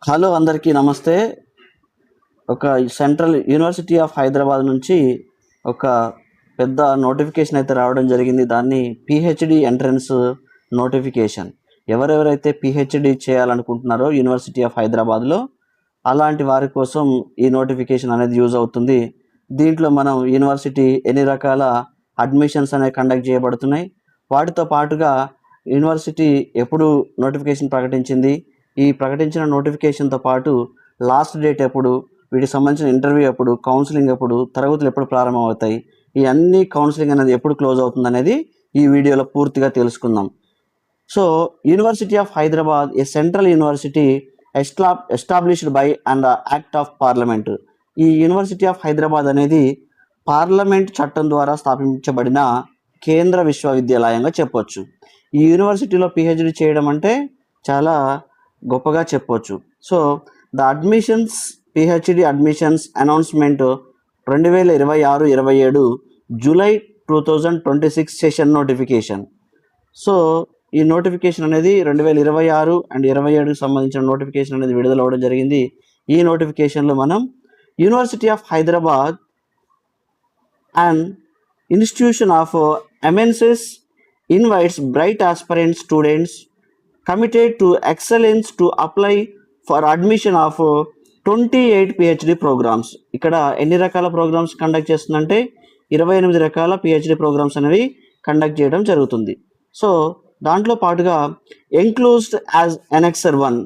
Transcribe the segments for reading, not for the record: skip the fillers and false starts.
Hello అందరికీ నమస్తే. ఒక సెంట్రల్ యూనివర్సిటీ ఆఫ్ హైదరాబాద్ నుంచి ఒక పెద్ద నోటిఫికేషన్ అయితే రావడం జరిగింది. దాన్ని పిహెచ్డి ఎంట్రన్స్ నోటిఫికేషన్. ఎవరెవరైతే పిహెచ్డి చేయాలనుకుంటున్నారో యూనివర్సిటీ ఆఫ్ హైదరాబాద్లో అలాంటి వారి కోసం ఈ నోటిఫికేషన్ అనేది యూజ్ అవుతుంది. దీంట్లో మనం యూనివర్సిటీ ఎన్ని రకాల అడ్మిషన్స్ అనేవి కండక్ట్ చేయబడుతున్నాయి, వాటితో పాటుగా యూనివర్సిటీ ఎప్పుడు నోటిఫికేషన్ ప్రకటించింది, ఈ ప్రకటించిన నోటిఫికేషన్తో పాటు లాస్ట్ డేట్ ఎప్పుడు, వీటికి సంబంధించిన ఇంటర్వ్యూ ఎప్పుడు, కౌన్సిలింగ్ ఎప్పుడు, తరగతులు ఎప్పుడు ప్రారంభమవుతాయి, ఈ అన్ని కౌన్సిలింగ్ అనేది ఎప్పుడు క్లోజ్ అవుతుంది అనేది ఈ వీడియోలో పూర్తిగా తెలుసుకుందాం. So university of Hyderabad A central university established by and act of parliament. ఈ యూనివర్సిటీ ఆఫ్ హైదరాబాద్ అనేది పార్లమెంట్ చట్టం ద్వారా స్థాపించబడిన కేంద్ర విశ్వవిద్యాలయంగా చెప్పొచ్చు. ఈ యూనివర్సిటీలో పిహెచ్డి చేయడం అంటే చాలా గొప్పగా చెప్పొచ్చు. So the admissions PhD admissions announcement 2026-27 July 2026 session notification. So ఈ నోటిఫికేషన్ అనేది 2026 అండ్ 27కి సంబంధించిన నోటిఫికేషన్ అనేది విడుదల అవ్వడం జరిగింది. ఈ నోటిఫికేషన్లో మనం university of Hyderabad and institution of eminences invites bright aspirant students committed to excellence to apply for admission of 28 PhD programmes. ఇక్కడ ఎన్ని రకాల ప్రోగ్రామ్స్ కండక్ట్ చేస్తుందంటే 28 రకాల పిహెచ్డి ప్రోగ్రామ్స్ అనేవి కండక్ట్ చేయడం జరుగుతుంది. సో దాంట్లో పాటుగా enclosed as annexure 1.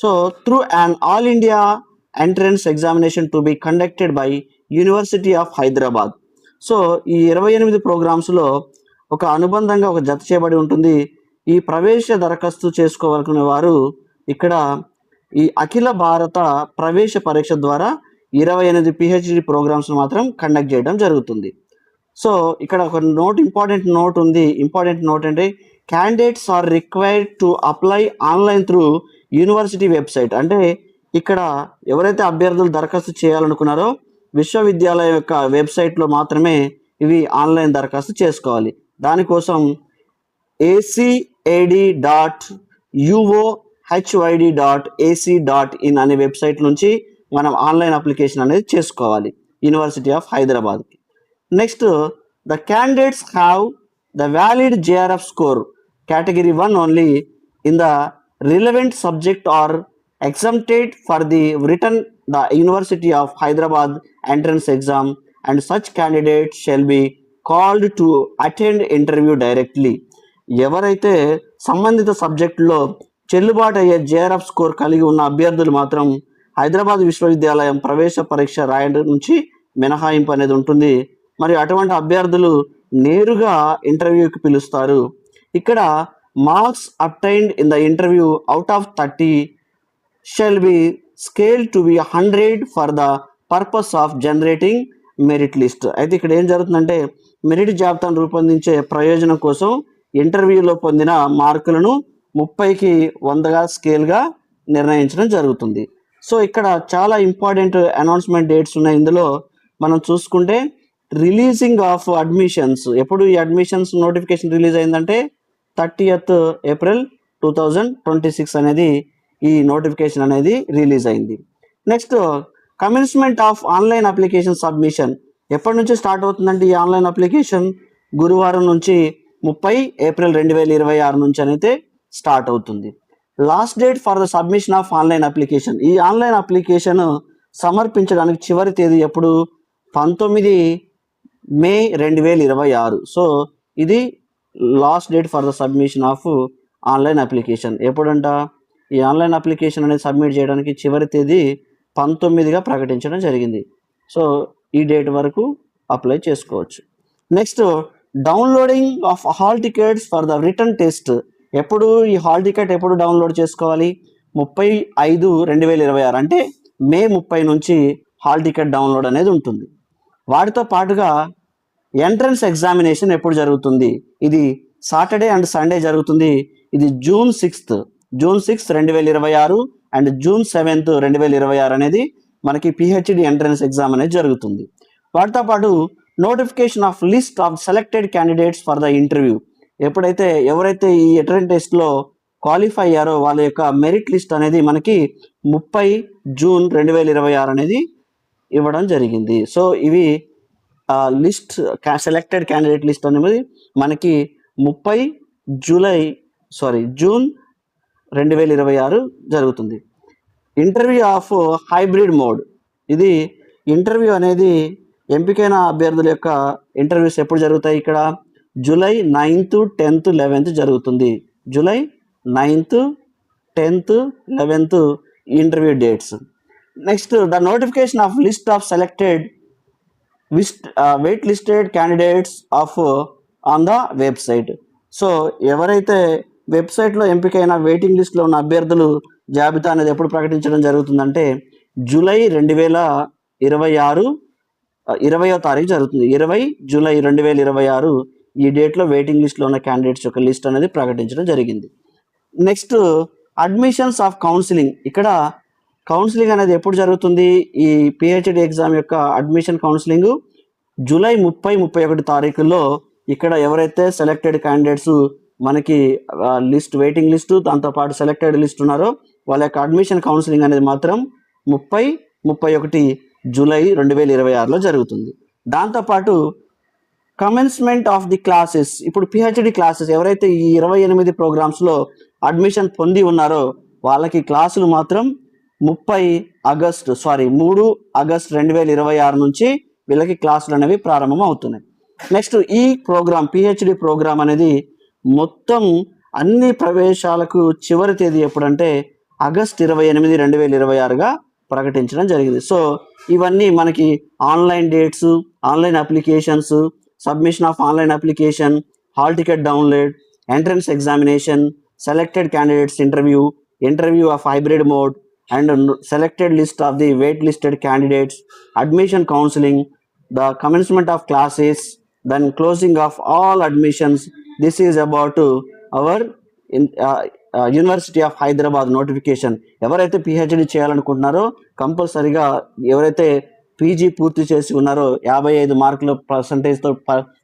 So through an all India entrance examination to be conducted by university of Hyderabad. So ఈ 28 ప్రోగ్రామ్స్లో ఒక అనుబంధంగా ఒక జత చేయబడి ఉంటుంది. ఈ ప్రవేశ దరఖాస్తు చేసుకోవాలనుకునే వారు ఇక్కడ ఈ అఖిల భారత ప్రవేశ పరీక్ష ద్వారా 28 పిహెచ్డి ప్రోగ్రామ్స్ మాత్రం కండక్ట్ చేయడం జరుగుతుంది. సో ఇక్కడ ఒక ఇంపార్టెంట్ నోట్ అంటే candidates are required to apply online through university website. అంటే ఇక్కడ ఎవరైతే అభ్యర్థులు దరఖాస్తు చేయాలనుకున్నారో విశ్వవిద్యాలయం యొక్క వెబ్సైట్లో మాత్రమే ఇవి ఆన్లైన్ దరఖాస్తు చేసుకోవాలి. దానికోసం acad.uohyd.ac.in అనే వెబ్సైట్ నుంచి మనం ఆన్లైన్ అప్లికేషన్ అనేది చేసుకోవాలి యూనివర్సిటీ ఆఫ్ హైదరాబాద్కి. Next the candidates have the valid JRF score category 1 only in the relevant subject are exempted for the written the University of Hyderabad entrance exam, and such candidates shall be called to attend interview directly. ఎవరైతే సంబంధిత సబ్జెక్టులో చెల్లుబాటు అయ్యే JRF score కలిగి ఉన్న అభ్యర్థులు మాత్రం హైదరాబాద్ విశ్వవిద్యాలయం ప్రవేశ పరీక్ష రాయడం నుంచి మినహాయింపు అనేది ఉంటుంది. మరియు అటువంటి అభ్యర్థులు నేరుగా ఇంటర్వ్యూకి పిలుస్తారు. ఇక్కడ marks obtained in the interview out of 30 shall be scaled to be 100 for the purpose of generating merit list. అయితే ఇక్కడ ఏం జరుగుతుందంటే మెరిట్ జాబితాను రూపొందించే ప్రయోజనం కోసం ఇంటర్వ్యూలో పొందిన మార్కులను 30కి 100గా స్కేల్గా నిర్ణయించడం జరుగుతుంది. సో ఇక్కడ చాలా ఇంపార్టెంట్ అనౌన్స్మెంట్ డేట్స్ ఉన్నాయి. ఇందులో మనం చూసుకుంటే రిలీజింగ్ ఆఫ్ అడ్మిషన్స్, ఎప్పుడు ఈ అడ్మిషన్స్ నోటిఫికేషన్ రిలీజ్ అయిందంటే 30th ఏప్రిల్ 2026 అనేది ఈ నోటిఫికేషన్ అనేది రిలీజ్ అయింది. Next commencement of online application submission ఎప్పటి నుంచి స్టార్ట్ అవుతుందంటే ఈ ఆన్లైన్ అప్లికేషన్ గురువారం నుంచి 30 ఏప్రిల్ 2026 నుంచి అయితే స్టార్ట్ అవుతుంది. Last date for the submission of online application, ఈ ఆన్లైన్ అప్లికేషన్ సమర్పించడానికి చివరి తేదీ ఎప్పుడు 19 మే 2026. సో ఇది last date for the submission of online application. ఎప్పుడంట ఈ ఆన్లైన్ అప్లికేషన్ అనేది సబ్మిట్ చేయడానికి చివరి తేదీ 19గా ప్రకటించడం జరిగింది. సో ఈ డేట్ వరకు అప్లై చేసుకోవచ్చు. Next downloading of hall tickets for the return test. ఎప్పుడు ఈ హాల్ టికెట్ ఎప్పుడు డౌన్లోడ్ చేసుకోవాలి? 35/2026 అంటే మే 30 నుంచి హాల్ టికెట్ డౌన్లోడ్ అనేది ఉంటుంది. వాటితో పాటుగా ఎంట్రన్స్ ఎగ్జామినేషన్ ఎప్పుడు జరుగుతుంది? ఇది సాటర్డే అండ్ సండే జరుగుతుంది. ఇది June 6, 2026 అండ్ June 7, 2026 అనేది మనకి పిహెచ్డి ఎంట్రన్స్ ఎగ్జామ్ అనేది జరుగుతుంది. వాటితో పాటు notification of list of selected candidates for the interview. ఎవరైతే ఈ ఎంట్రన్స్ టెస్ట్లో క్వాలిఫై అయ్యారో వాళ్ళ యొక్క మెరిట్ లిస్ట్ అనేది మనకి 30 జూన్ 2026 అనేది ఇవ్వడం జరిగింది. సో ఇవి లిస్ట్ సెలెక్టెడ్ క్యాండిడేట్ లిస్ట్ అనేది మనకి 30 జూన్ 2026 జరుగుతుంది. ఇంటర్వ్యూ ఆఫ్ హైబ్రిడ్ మోడ్, ఇది ఇంటర్వ్యూ అనేది ఎంపికైన అభ్యర్థుల యొక్క ఇంటర్వ్యూస్ ఎప్పుడు జరుగుతాయి? ఇక్కడ జూలై 9th, 10th, 11th జరుగుతుంది. July 9th, 10th, 11th interview dates. Next the notification of list of selected wait listed candidates of on the website. So ఎవరైతే వెబ్సైట్లో ఎంపికైన వెయిటింగ్ లిస్ట్లో ఉన్న అభ్యర్థులు జాబితా అనేది ఎప్పుడు ప్రకటించడం జరుగుతుందంటే జూలై 2026 20వ తారీఖు జరుగుతుంది. 20 జూలై 2026 ఈ డేట్లో వెయిటింగ్ లిస్ట్లో ఉన్న క్యాండిడేట్స్ యొక్క లిస్ట్ అనేది ప్రకటించడం జరిగింది. Next admissions of counselling. ఇక్కడ కౌన్సిలింగ్ అనేది ఎప్పుడు జరుగుతుంది? ఈ పిహెచ్డి ఎగ్జామ్ యొక్క అడ్మిషన్ కౌన్సిలింగ్ జూలై 30-31 తారీఖుల్లో ఇక్కడ ఎవరైతే సెలెక్టెడ్ క్యాండిడేట్స్ మనకి వెయిటింగ్ లిస్టు దాంతోపాటు సెలెక్టెడ్ లిస్ట్ ఉన్నారో వాళ్ళ యొక్క అడ్మిషన్ కౌన్సిలింగ్ అనేది మాత్రం 30-31 జూలై 2026లో జరుగుతుంది. దాంతోపాటు కమెన్స్మెంట్ ఆఫ్ ది క్లాసెస్. ఇప్పుడు పిహెచ్డి క్లాసెస్ ఎవరైతే ఈ 28 ప్రోగ్రామ్స్లో అడ్మిషన్ పొంది ఉన్నారో వాళ్ళకి క్లాసులు మాత్రం 3 ఆగస్ట్ 2026 నుంచి వీళ్ళకి క్లాసులు అనేవి ప్రారంభం అవుతున్నాయి. నెక్స్ట్ ఈ ప్రోగ్రామ్ పిహెచ్డి ప్రోగ్రామ్ అనేది మొత్తం అన్ని ప్రవేశాలకు చివరి తేదీ ఎప్పుడంటే ఆగస్ట్ 28, 2026గా ప్రకటించడం జరిగింది. సో ఇవన్నీ మనకి online dates, online applications, submission of online application, hall ticket download, entrance examination, selected candidates interview of hybrid mode and selected list of the wait listed candidates, admission counseling, the commencement of classes, then closing of all admissions. This is about our university of Hyderabad notification. ఎవరైతే PhD చేయాలనుకుంటున్నారో కంపల్సరీగా ఎవరైతే PG పూర్తి చేసి ఉన్నారో 55 మార్కుల పర్సంటేజ్తో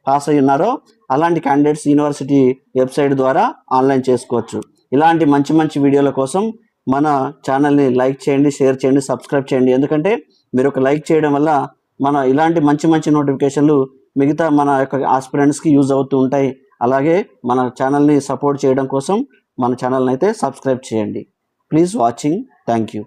pass అయి ఉన్నారో అలాంటి క్యాండిడేట్స్ యూనివర్సిటీ వెబ్సైట్ ద్వారా ఆన్లైన్ చేసుకోవచ్చు. ఇలాంటి మంచి మంచి వీడియోల కోసం మన ఛానల్ని లైక్ చేయండి, షేర్ చేయండి, సబ్స్క్రైబ్ చేయండి. ఎందుకంటే మీరు ఒక లైక్ చేయడం వల్ల మన ఇలాంటి మంచి మంచి నోటిఫికేషన్లు మిగతా మన యొక్క ఆస్పిరెంట్స్కి యూజ్ అవుతూ ఉంటాయి. అలాగే మన ఛానల్ని సపోర్ట్ చేయడం కోసం మన ఛానల్ని అయితే సబ్స్క్రైబ్ చేయండి. Please watching. Thank you.